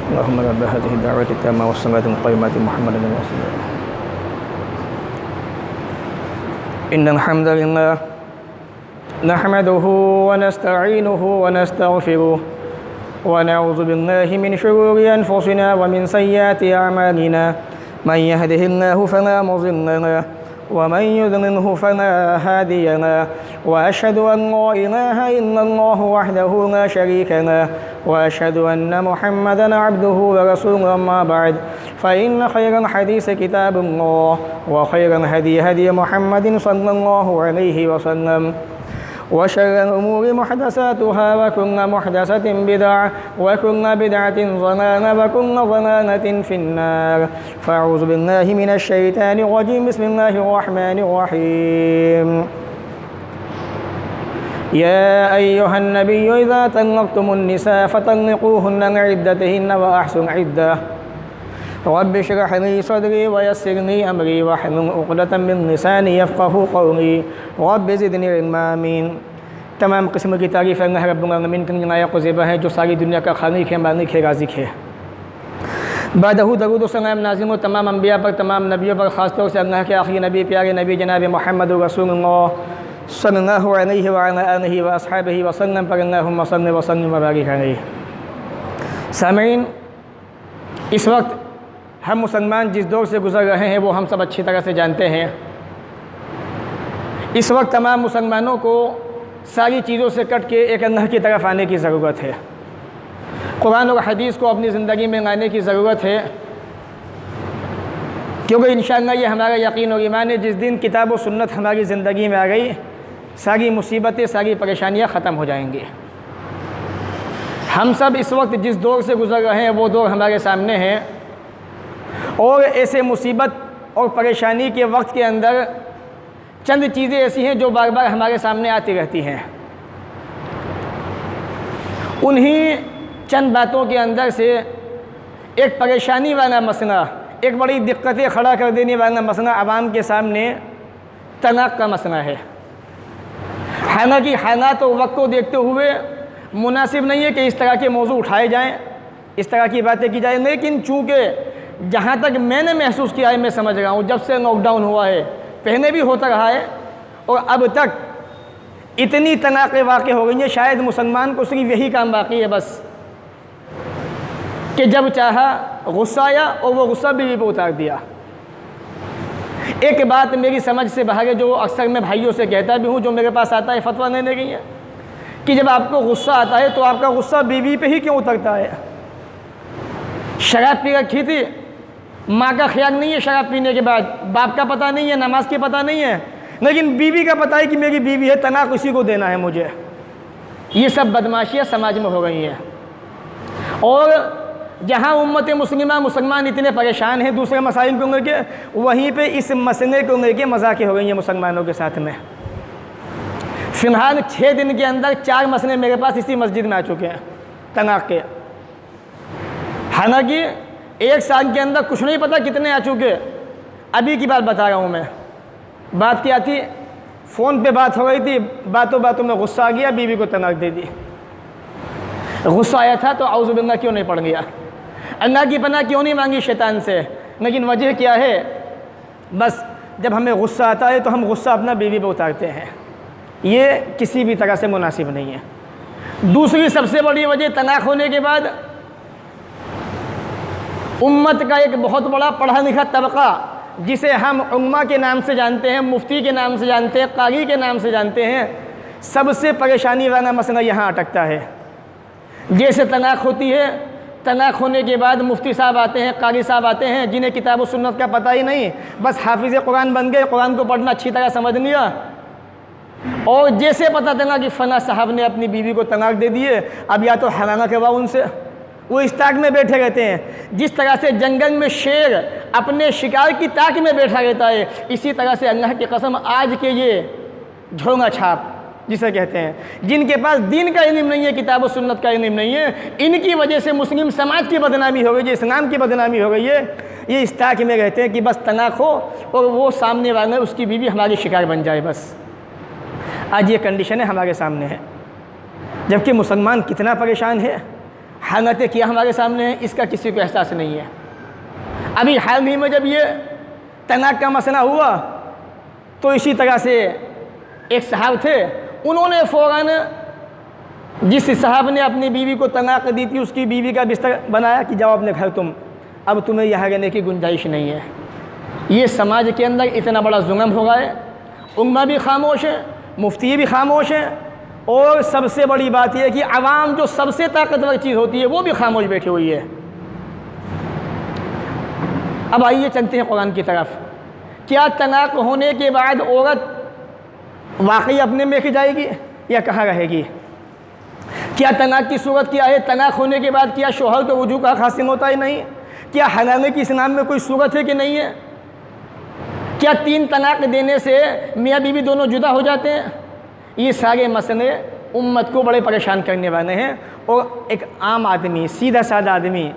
अल्लाहुम्मा रब्ब हाज़िहि दाअवति ताम्मा वस्सलाति क़ाइमति मुहम्मदन रसूलुल्लाह। इन्नल हम्दलिल्लाह नहमदुहु व नस्तईनुहु व नस्तगफिरुहु व नऊज़ु बिल्लाहि मिन शुरूरि अनफुसिना व मिन सय्यिआति अअमालिना मन यहदिहिल्लाहु फला मुज़िल्ल लहु व मन युज़लिल्हु फला हादिय लहु व अशहदु अन ला इलाहा इल्लल्लाहु वहदहु ला शरीक लहु व अशहदु अन्न मुहम्मदन अब्दुहु व रसूलुहु अम्मा बअद फ़इन्न खैरल हदीस किताबुल्लाह व खैरल हदी हदी मुहम्मदिन सल्लल्लाहु अलैहि वसल्लम व शर्रल उमूरि मुहदसातुहा व कुल्लु मुहदसतिन बिदअह व कुल्लु बिदअतिन ज़लालह व कुल्लु ज़लालतिन फिन्नार फ़अऊज़ु बिल्लाहि मिनश शैतानिर रजीम बिस्मिल्लाहिर रहमानिर रहीम या अय्युहन नबिय्यु इज़ा तल्लक़्तुमुन निसा फ़तल्लिक़ूहुन्ना लिइद्दतिहिन्ना व अहसिनु इद्दह रब्बि इश्रह ली सदरी व यस्सिर ली अमरी वहलुल उक़दतम मिन लिसानी यफ़क़हू क़ौली रब्बि ज़िदनी इल्मा। आमीन। तमाम किस्म की तारीफ़ अल्लाह रब्बुल आलमीन के लायक़ व ज़ेबा है जो सारी दुनिया का खालिक़ है, मालिक है, राज़िक़ है। बादहू दरूद व सलाम नाज़िल तमाम अम्बिया पर, तमाम नबियों पर, ख़ासतौर से अल्लाह के आखिरी नबी प्यारे नबी जनाब मुहम्मद रसूलुल्लाह सल्लल्लाहु अलैहि व अला आलिहि व अस्हाबिहि वसल्लम पर अल्लाहुम्मा सल्लि व सल्लिम व बारिक अलैहि। सामईन, इस वक्त हम मुसलमान जिस दौर से गुज़र रहे हैं वो हम सब अच्छी तरह से जानते हैं। इस वक्त तमाम मुसलमानों को सारी चीज़ों से कट के एक अल्लाह की तरफ आने की ज़रूरत है। कुरान और हदीस को अपनी ज़िंदगी में लाने की ज़रूरत है, क्योंकि इंशाअल्लाह ये हमारा यकीन और ईमान है, जिस दिन किताब और सुन्नत हमारी ज़िंदगी में आ गई, सारी मुसीबतें, सारी परेशानियाँ ख़त्म हो जाएंगी। हम सब इस वक्त जिस दौर से गुज़र रहे हैं वो दौर हमारे सामने है, और ऐसे मुसीबत और परेशानी के वक्त के अंदर चंद चीज़ें ऐसी हैं जो बार बार हमारे सामने आती रहती हैं। उन्हीं चंद बातों के अंदर से एक परेशानी वाला मसला, एक बड़ी दिक्कतें खड़ा कर देने वाला मसला आवाम के सामने तलाक़ का मसला है। हालांकि हालात और वक्त को देखते हुए मुनासिब नहीं है कि इस तरह के मौजू उठाए जाएं, इस तरह की बातें की जाए, लेकिन चूँकि जहाँ तक मैंने महसूस किया है, मैं समझ रहा हूँ, जब से लॉकडाउन हुआ है, पहले भी होता रहा है और अब तक इतनी तलाक़ें वाक़ई हो गई हैं, शायद मुसलमान को सिर्फ यही काम बाकी है बस कि जब चाहा गुस्सा आया और वो गुस्सा बीवी पर उतार दिया। एक बात मेरी समझ से बाहर है, जो अक्सर मैं भाइयों से कहता भी हूँ, जो मेरे पास आता है फतवा लेने के लिए, कि जब आपको गुस्सा आता है तो आपका गुस्सा बीवी पे ही क्यों उतरता है? शराब पी रखी थी, माँ का ख्याल नहीं है शराब पीने के बाद, बाप का पता नहीं है, नमाज की पता नहीं है, लेकिन बीवी का पता है कि मेरी बीवी है, तलाक़ उसी को देना है मुझे। ये सब बदमाशियाँ समाज में हो गई हैं, और जहाँ उम्मत मुस्लिमा मुसलमान इतने परेशान हैं दूसरे मसाइल को लेके, वहीं पे इस मसले को लेके मजाक हो गई हैं मुसलमानों के साथ में। फ़िलहाल 6 दिन के अंदर 4 मसले मेरे पास इसी मस्जिद में आ चुके हैं तलाक़ के। हालांकि 1 साल के अंदर कुछ नहीं पता कितने आ चुके। अभी की बात बता रहा हूँ मैं। बात क्या थी, फ़ोन पे बात हो रही थी, बातों बातों में गुस्सा आ गया, बीवी को तलाक़ दे दी। गुस्सा आया था तो औज़ु बिल्लाह क्यों नहीं पड़ गया, अल्लाह की पनाह क्यों नहीं मांगी शैतान से, लेकिन वजह क्या है, बस जब हमें गुस्सा आता है तो हम गुस्सा अपना बीवी पर उतारते हैं। ये किसी भी तरह से मुनासिब नहीं है। दूसरी सबसे बड़ी वजह, तलाक़ होने के बाद उम्मत का एक बहुत बड़ा पढ़ा लिखा तबका, जिसे हम उम्मा के नाम से जानते हैं, मुफ्ती के नाम से जानते हैं, कारी के नाम से जानते हैं, सबसे परेशानी वाला मसला यहाँ अटकता है। जैसे तलाक़ होती है, तलाक़ होने के बाद मुफ्ती साहब आते हैं, कारी साहब आते हैं, जिन्हें किताब और सुन्नत का पता ही नहीं, बस हाफिज़ कुरान बन गए, कुरान को पढ़ना अच्छी तरह समझ लिया, और जैसे पता चला कि फ़लाँ साहब ने अपनी बीवी को तलाक़ दे दिए, अब या तो हराना करवाओ उनसे, वो इस ताक में बैठे रहते हैं। जिस तरह से जंगल में शेर अपने शिकार की ताक में बैठा रहता है, इसी तरह से अल्लाह की कसम आज के ये झोंगा छाप जिसे कहते हैं, जिनके पास दीन का इल्म नहीं है, किताब और सुन्नत का इल्म नहीं है, इनकी वजह से मुस्लिम समाज की बदनामी हो गई है, इस्लाम की बदनामी हो गई है। ये इस ताक में रहते हैं कि बस तलाक़ हो और वो सामने वाला उसकी बीवी हमारी शिकार बन जाए बस। आज ये कंडीशन है हमारे सामने है, जबकि मुसलमान कितना परेशान है। हालतें किया हमारे सामने है, इसका किसी को एहसास नहीं है। अभी हाल ही में जब ये तलाक का मसला हुआ तो इसी तरह से एक साहब थे, उन्होंने फ़ौरन जिस साहब ने अपनी बीवी को तलाक दी थी उसकी बीवी का बिस्तर बनाया कि जाओ अपने घर तुम, अब तुम्हें यहाँ रहने की गुंजाइश नहीं है। ये समाज के अंदर इतना बड़ा जुल्म हो गया है, उम्मा भी खामोश है, मुफ्ती भी खामोश है, और सबसे बड़ी बात यह है कि आवाम जो सबसे ताकतवर चीज़ होती है वो भी खामोश बैठी हुई है। अब आइए चलते हैं कुरान की तरफ। क्या तलाक होने के बाद औरत वाकई अपने में की जाएगी या कहाँ रहेगी? क्या तलाक की सूरत क्या है? तलाक होने के बाद क्या शोहर को वजू का हासिल होता है? नहीं। क्या हलाने की इस्लाम में कोई सूरत है कि नहीं है? क्या 3 तलाक देने से मियाँ बीवी दोनों जुदा हो जाते हैं? ये सारे मसले उम्मत को बड़े परेशान करने वाले हैं। और एक आम आदमी, सीधा साधा आदमी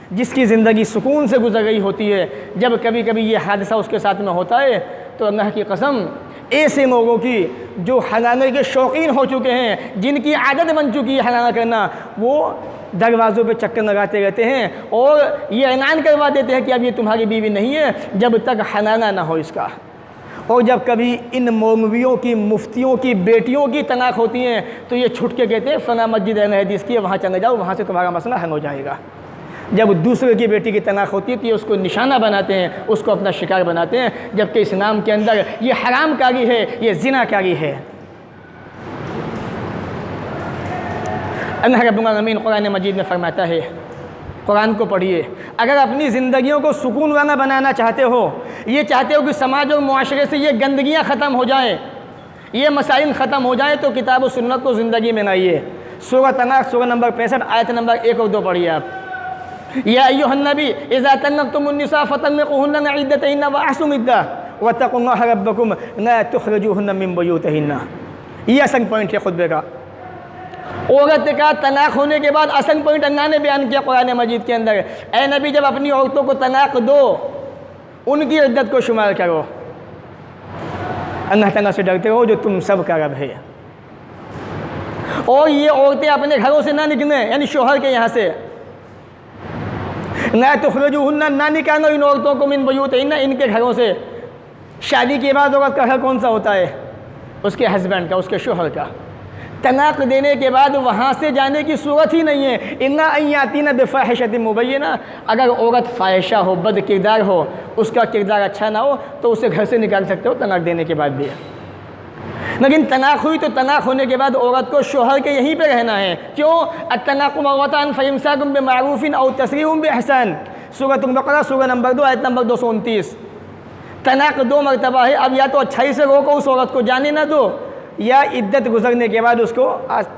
जिसकी ज़िंदगी सुकून से गुजर रही होती है, जब कभी कभी ये हादसा उसके साथ में होता है तो अल्लाह की कसम ऐसे लोगों की जो हलाने के शौकीन हो चुके हैं, जिनकी आदत बन चुकी है हलाना करना, वो दरवाज़ों पे चक्कर लगाते रहते हैं और ये ऐलान करवा देते हैं कि अब ये तुम्हारी बीवी नहीं है जब तक हलाना ना हो इसका। और जब कभी इन मौलवियों की, मुफ्तियों की बेटियों की तलाक होती हैं तो ये छुट के कहते हैं फला मस्जिद है हदीस की, वहाँ चले जाओ, वहाँ से तुम्हारा मसला हल हो जाएगा। जब दूसरे की बेटी की तलाक होती है तो ये उसको निशाना बनाते हैं, उसको अपना शिकार बनाते हैं, जबकि इस्लाम के अंदर ये हरामकारी है, ये ज़िनाकारी है। अल्लाह रब्बुल आलमीन कुरान मजीद में फरमाता है, कुरान को पढ़िए, अगर अपनी ज़िंदगियों को सुकून वाला बनाना चाहते हो, ये चाहते हो कि समाज और मुआशरे से ये गंदगियाँ ख़त्म हो जाएँ, ये मसाइल ख़त्म हो जाए, तो किताब और सुन्नत को ज़िंदगी में लाइए। सूरह तलाक सूरह नंबर 65 आयत नंबर 1 और 2 पढ़िए आप। या अय्युहन नबी इज़ा तल्लक़्तुमुन्निसा फ़तल्लिक़ूहुन्ना इद्दतहिन्ना वअहसिनु इद्दा वत्तक़ुल्लाह रब्बकुम ला तुख़रिजूहुन्ना मिन बुयूतिहिन्ना। ये असल पॉइंट है खुतबे का। औरत का तलाक होने के बाद असल पॉइंट अल्लाह ने बयान किया कुरान मजीद के अंदर, ए नबी जब अपनी औरतों को तलाक दो उनकी इद्दत को शुमार करो, अल्लाह ताला से डरते हो जो तुम सब का रब है। और ये औरतें अपने घरों से ना निकलें, यानी शोहर के यहाँ से ना तुख़रिजूहुन्ना, ना निकालो इन औरतों को मिन बुयूतिहिन्ना, इनके घरों से। शादी के बाद औरत का घर कौन सा होता है? उसके हस्बैंड का, उसके शोहर का। तलाक देने के बाद वहाँ से जाने की सूरत ही नहीं है। इन्ना अय्यातीना बिफ़ाहिशतिन मुबय्यिना, अगर औरत फ़ाहिशा हो, बद किरदार हो, उसका किरदार अच्छा ना हो तो उसे घर से निकाल सकते हो तलाक देने के बाद भी। लेकिन तलाक हुई तो तलाक होने के बाद औरत को शोहर के यहीं पे रहना है। क्यों? अत्तलाक़ु मररतान फ़इम्साकुम बिमारूफ़िन औ तसरीहुम बिइहसान, सूरह बक़रा सूरह नंबर 2 आयत नंबर 229। तलाक 2 मरतबा है। अब या तो अच्छाई से रोको उस औरत को, जाने ना दो, या इद्दत गुजरने के बाद उसको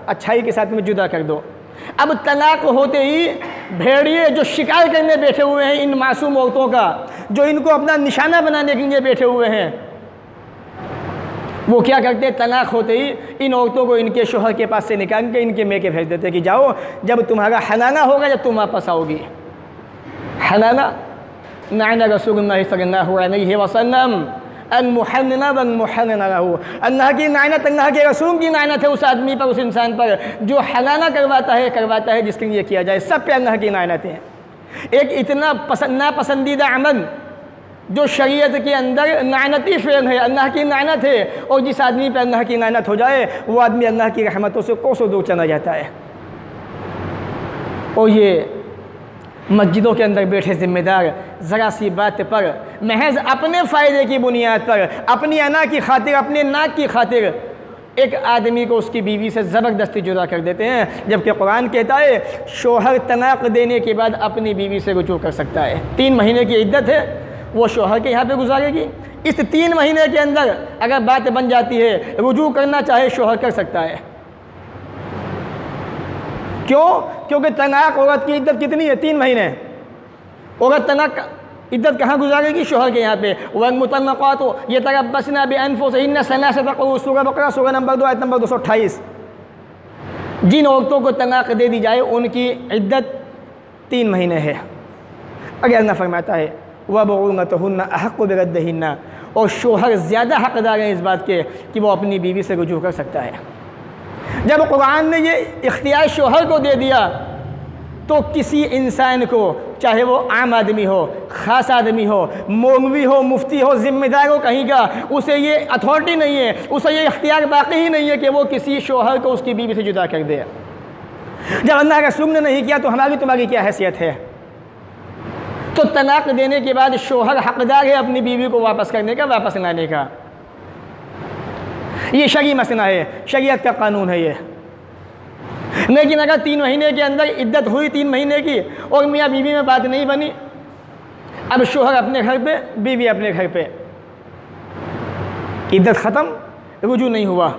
अच्छाई के साथ में जुदा कर दो। अब तलाक होते ही भेड़िए जो शिकार करने बैठे हुए हैं इन मासूम औरतों का, जो इनको अपना निशाना बनाने के लिए बैठे हुए हैं, वो क्या करते हैं? तलाक होते ही इन औरतों को इनके शोहर के पास से निकाल के इनके मेके भेज देते कि जाओ, जब तुम्हारा हलाना होगा, जब तुम वापस आओगी। हलाना नाना रसूलुल्लाह सल्लल्लाहु अलैहि वसल्लम अल-मुहन्नना वल-मुहन्नना लहू, अल्लाह की नायनत, अल्लाह के रसूल की नायनत है उस आदमी पर, उस इंसान पर जो हलाना करवाता है जिसके लिए किया जाए। सब पे अल्लाह की नायनत है। एक इतना नापसंदीदा अमल जो शरीयत के अंदर नायनती फ़ेल है, अल्लाह की नायनत है, और जिस आदमी पर अल्लाह की नायनत हो जाए वो आदमी अल्लाह की रहमतों से कोसों दूर चला जाता है। और ये मस्जिदों के अंदर बैठे ज़िम्मेदार ज़रा सी बात पर महज अपने फ़ायदे की बुनियाद पर, अपनी अना की खातिर, अपने नाक की खातिर एक आदमी को उसकी बीवी से ज़बरदस्ती जुदा कर देते हैं। जबकि कुरान कहता है शोहर तलाक देने के बाद अपनी बीवी से रुजू कर सकता है। 3 महीने की इद्दत है, वो शोहर के यहाँ पे गुजारेगी। इस 3 महीने के अंदर अगर बात बन जाती है, रुजू करना चाहे शोहर कर सकता है। क्यों? क्योंकि तलाक औरत की इद्दत कितनी है? 3 महीने। औरत तलाक इद्दत कहाँ गुजारेगी? शोहर के यहाँ पे। वल मुतल्लक़ातु यतरब्बस्ना बिअन्फुसिहिन्ना सलासata क़ुरू, सूरह बक़रा सूरह नंबर 2 आयत नंबर 228। जिन औरतों को तलाक दे दी जाए उनकी इद्दत 3 महीने है। अगर अल्लाह फरमाता है वबउलतहुन्ना अहक़्क़ु बिरद्दिहिन्ना, और शोहर ज़्यादा हक़दार हैं इस बात के कि वो अपनी बीवी से रुजू कर सकता है। जब कुरान ने ये इख्तियार शोहर को दे दिया तो किसी इंसान को, चाहे वो आम आदमी हो, ख़ास आदमी हो, मौलवी हो, मुफ्ती हो, ज़िम्मेदार हो कहीं का, उसे ये अथॉरिटी नहीं है, उसे ये इख्तियार बाकी ही नहीं है कि वो किसी शोहर को उसकी बीवी से जुदा कर दे। जब अल्लाह का रसूल ने नहीं किया तो हमारी तुम्हारी क्या हैसियत है। तो तलाक देने के बाद शोहर हकदार है अपनी बीवी को वापस करने का, वापस लाने का। ये शरई मसला है, शरीयत का कानून है ये। लेकिन अगर 3 महीने के अंदर इद्दत हुई 3 महीने की और मियाँ बीवी में बात नहीं बनी, अब शोहर अपने घर पे, बीवी अपने घर पे, इद्दत ख़त्म, रुजू नहीं हुआ,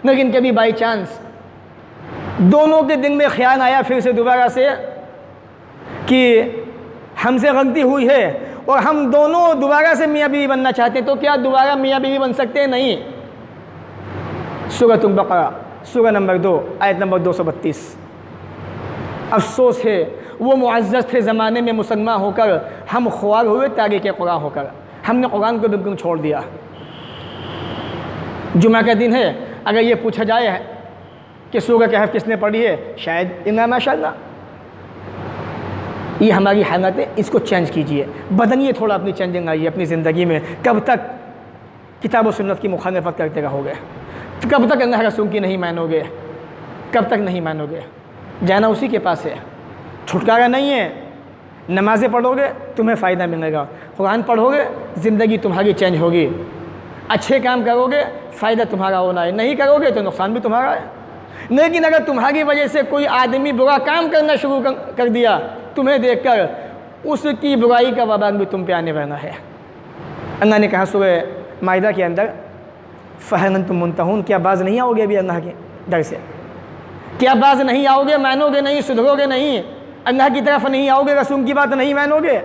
लेकिन कभी बाई चांस दोनों के दिन में ख्याल आया फिर से दोबारा से कि हमसे गलती हुई है और हम दोनों दोबारा से मियाँ बीवी बनना चाहते हैं, तो क्या दोबारा मियाँ बीवी बन सकते हैं? नहीं। सूरह बकरा सूरह नंबर 2 आयत नंबर 232। अफसोस है वो मुअज़्ज़ज़ थे ज़माने में मुसलमान होकर, हम ख्वार हुए तारीक़ कुरान होकर, हमने कुरान को बिल्कुल छोड़ दिया। जुमा का दिन है, अगर ये पूछा जाए कि सूरह कहफ किसने पढ़ी है, शायद इन्ना माशाअल्लाह। ये हमारी हालत है, इसको चेंज कीजिए, बदलिए थोड़ा, अपनी चेंजिंग आइए अपनी ज़िंदगी में। कब तक किताब और सुन्नत की मुखालफत करते रहोगे? कब तक अल्लाह रसूल की नहीं मानोगे? कब तक नहीं मानोगे? जाना उसी के पास है, छुटकारा नहीं है। नमाज़ें पढ़ोगे तुम्हें फ़ायदा मिलेगा, कुरान पढ़ोगे ज़िंदगी तुम्हारी चेंज होगी, अच्छे काम करोगे फ़ायदा तुम्हारा होना है, नहीं करोगे तो नुकसान भी तुम्हारा है। लेकिन अगर तुम्हारी वजह से कोई आदमी बुरा काम करना शुरू कर दिया तुम्हें देखकर, उसकी बुराई का वबाल भी तुम पे आने वाला है। अल्लाह ने कहा सूरह माइदा के अंदर, फ़हल अंतुम मुंतहून, क्या बाज नहीं आओगे अभी अल्लाह के डर से? क्या बाज नहीं आओगे? मानोगे नहीं, सुधरोगे नहीं, अल्लाह की तरफ नहीं आओगे, रसूल की बात नहीं मानोगे?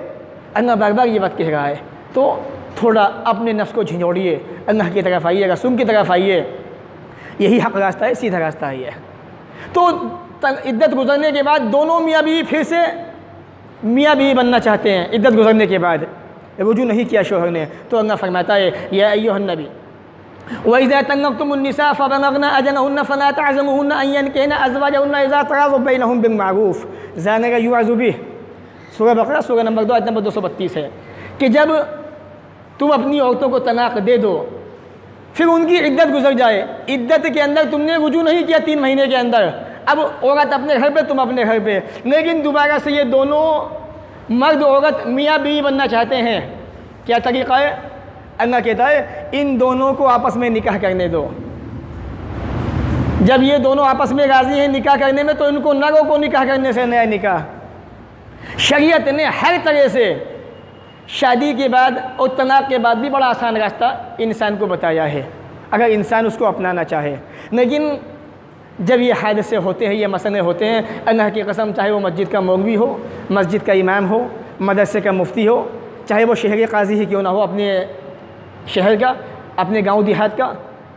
अल्लाह बार बार ये बात कह रहा है। तो थोड़ा अपने नफ्स को झिझोड़िए, अल्लाह की तरफ आइए, रसूल की तरफ आइए, यही हक रास्ता है, सीधा रास्ता है ये। तो इद्दत गुजरने के बाद दोनों मियाँ बीवी फिर से मियाँ बीवी बनना चाहते हैं, इद्दत गुजरने के बाद रुजू नहीं किया शोहर ने, तो अल्लाह फरमाता है या अय्युहन नबी वइज़ा तल्लक़्तुमुन्निसा फ़बलग़ना अजलहुन्ना फ़ला तअज़मुहुन्ना अन यनकिहना अज़वाजहुन्ना इज़ा तराज़व बैनहुम बिलमारूफ़ ज़ालिका युअज़ु बिही। सूरह बकरा सूरह नंबर 2 आयत नंबर 232 है कि जब तुम अपनी औरतों को तलाक़ दे दो, फिर उनकी इद्दत गुजर जाए, इद्दत के अंदर तुमने रुजू नहीं किया 3 महीने के अंदर, अब औरत अपने घर पे, तुम अपने घर पे, लेकिन दोबारा से ये दोनों मर्द औरत मियाँ बीवी बनना चाहते हैं। क्या तरीक़ा है? अल्लाह कहता है इन दोनों को आपस में निकाह करने दो। जब ये दोनों आपस में राज़ी हैं निकाह करने में, तो इनको न रोको निकाह करने से, नया निकाह। शरीयत ने हर तरह से शादी के बाद और तलाक़ के बाद भी बड़ा आसान रास्ता इंसान को बताया है, अगर इंसान उसको अपनाना चाहे। लेकिन जब ये हादसे होते हैं, ये मसले होते हैं, अल्लाह की कसम, चाहे वो मस्जिद का मौलवी हो, मस्जिद का इमाम हो, मदरसे का मुफ्ती हो, चाहे वो शहर काजी ही क्यों ना हो, अपने शहर का, अपने गांव देहात का,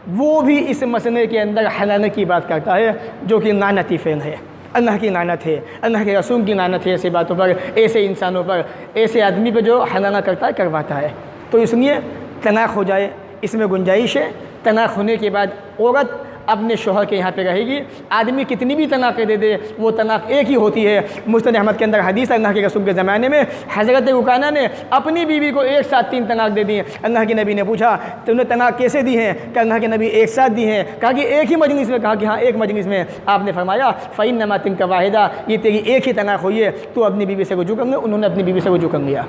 वो भी इस मसले के अंदर हलाने की बात करता है, जो कि लानती फ़ेल है। अल्लाह की लानत है, अल्लाह के रसूल की लानत है ऐसी बातों पर, ऐसे इंसानों पर, ऐसे आदमी पर जो हलाना करता है, करवाता है। तो इसलिए तलाक़ हो जाए, इसमें गुंजाइश है। तलाक़ होने के बाद औरत अपने शोहर के यहाँ पे रहेगी। आदमी कितनी भी तलाक़ दे दे, वो तलाक़ एक ही होती है। मुस्नद अहमद के अंदर हदीस है, अल्लाह के रसूल के ज़माने में हज़रत रुकाना ने अपनी बीवी को एक साथ 3 तलाक़ दे दी। अल्लाह के नबी ने पूछा तुमने तलाक़ कैसे दी हैं? कि अल्लाह के नबी एक साथ दी हैं। कहा कि एक ही मजलिस में? कहा कि हाँ एक मजलिस में। आपने फरमाया फ़इन्नमा तिलका वाहिदा, ये तेरी एक ही तलाक़ हुई है, तो अपनी बीवी से रुजू कर ले। उन्होंने अपनी बीवी से रुजू कर लिया।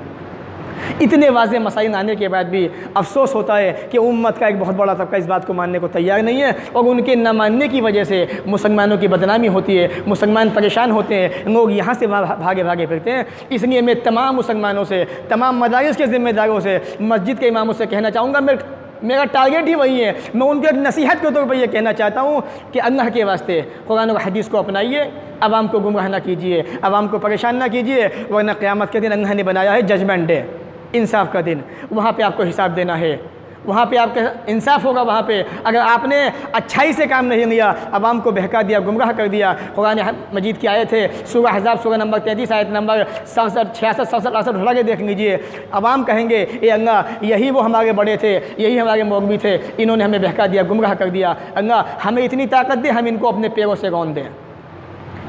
इतने वाज़ेह मसाइल आने के बाद भी अफसोस होता है कि उम्मत का एक बहुत बड़ा तबका इस बात को मानने को तैयार नहीं है, और उनके न मानने की वजह से मुसलमानों की बदनामी होती है, मुसलमान परेशान होते हैं, लोग यहाँ से भागे भागे फिरते हैं। इसलिए मैं तमाम मुसलमानों से, तमाम मदारिस के ज़िम्मेदारों से, मस्जिद के इमामों से कहना चाहूँगा, मेरा टारगेट ही वही है। मैं उनके नसीहत के तौर पर यह कहना चाहता हूँ कि अल्लाह के वास्ते कुरान और हदीस को अपनाइए, आवाम को गुमराह ना कीजिए, आवाम को परेशान ना कीजिए, वरना क़यामत के दिन अल्लाह ने बनाया है जजमेंट डे, इंसाफ का दिन। वहाँ पे आपको हिसाब देना है, वहाँ पे आपका इंसाफ होगा। वहाँ पे अगर आपने अच्छाई से काम नहीं लिया, आवाम को बहका दिया, गुमराह कर दिया। कुरान मजीद की आयत है सूरह अहज़ाब सूरह नंबर 33 आयत नंबर 67, 66, 67, 68 उठा के देख लीजिए। आवाम कहेंगे ए अल्लाह, यही वो हमारे बड़े थे, यही हमारे मौलवी थे, इन्होंने हमें बहका दिया, गुमराह कर दिया। अल्लाह हमें इतनी ताकत दे, हम इनको अपने पैरों से रौंद दें,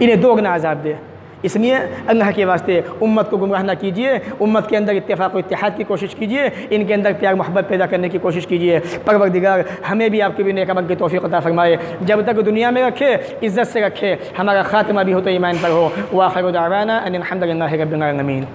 इन्हें दोगुना अज़ाब दे। इसलिए अल्लाह के वास्ते उम्मत को गुमराह ना कीजिए, उम्मत के अंदर इत्तेफाक व इत्तेहाद की कोशिश कीजिए, इनके अंदर प्यार मोहब्बत पैदा करने की कोशिश कीजिए। परवरदिगार हमें भी आपके भी नेक अमल की तौफीक अता फरमाए, जब तक दुनिया में रखे इज़्ज़त से रखे, हमारा ख़ात्मा भी हो तो ईमान पर हो। व आखिर दावाना अनिल हम्दुलिल्लाहि रब्बिल आलमीन।